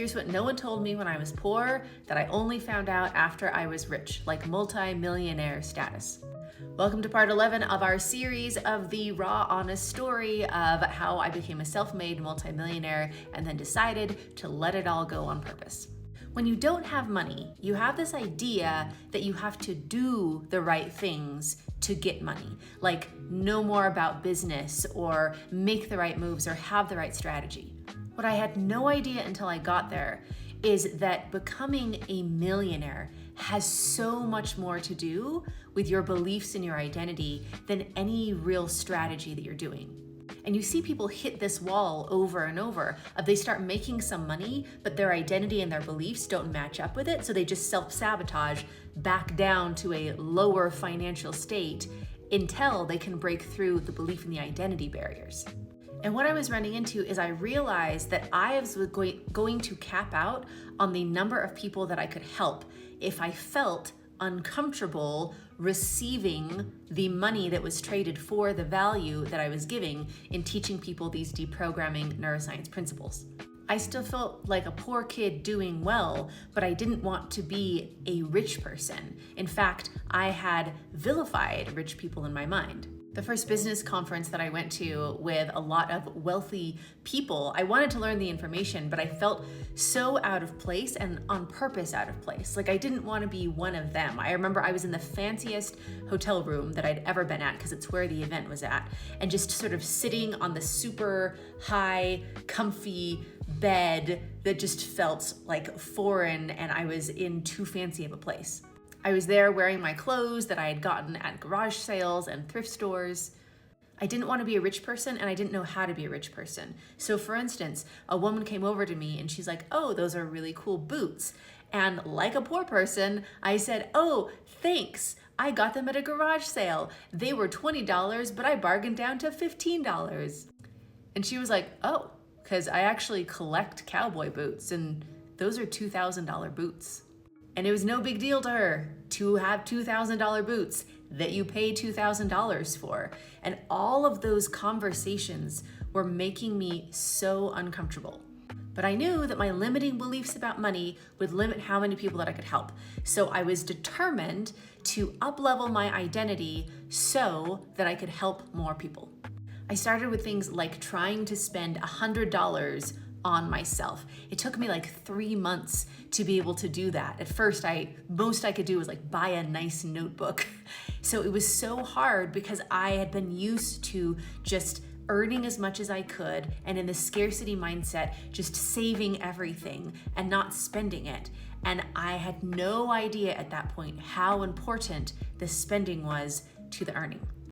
Here's what no one told me when I was poor that I only found out after I was rich, like multi-millionaire status. Welcome to part 11 of our series of the raw, honest story of how I became a self-made multimillionaire and then decided to let it all go on purpose. When you don't have money, you have this idea that you have to do the right things to get money, like know more about business or make the right moves or have the right strategy. What I had no idea until I got there is that becoming a millionaire has so much more to do with your beliefs and your identity than any real strategy that you're doing. And you see people hit this wall over and over of they start making some money, but their identity and their beliefs don't match up with it. So they just self-sabotage back down to a lower financial state until they can break through the belief and the identity barriers. And what I was running into is I realized that I was going to cap out on the number of people that I could help if I felt uncomfortable receiving the money that was traded for the value that I was giving in teaching people these deprogramming neuroscience principles. I still felt like a poor kid doing well, but I didn't want to be a rich person. In fact, I had vilified rich people in my mind. The first business conference that I went to with a lot of wealthy people, I wanted to learn the information, but I felt so out of place and on purpose out of place. Like I didn't want to be one of them. I remember I was in the fanciest hotel room that I'd ever been at because it's where the event was at, and just sort of sitting on the super high, comfy bed that just felt like foreign, and I was in too fancy of a place. I was there wearing my clothes that I had gotten at garage sales and thrift stores. I didn't want to be a rich person and I didn't know how to be a rich person. So for instance, a woman came over to me and she's like, "Oh, those are really cool boots." And like a poor person, I said, "Oh, thanks. I got them at a garage sale. They were $20, but I bargained down to $15. And she was like, "Oh, because I actually collect cowboy boots and those are $2,000 boots." And it was no big deal to her to have $2,000 boots that you pay $2,000 for. And all of those conversations were making me so uncomfortable. But I knew that my limiting beliefs about money would limit how many people that I could help. So I was determined to up-level my identity so that I could help more people. I started with things like trying to spend $100 on myself. It took me like 3 months to be able to do that. At first, most I could do was like buy a nice notebook. So it was so hard because I had been used to just earning as much as I could and in the scarcity mindset, just saving everything and not spending it. And I had no idea at that point how important the spending was to the earning.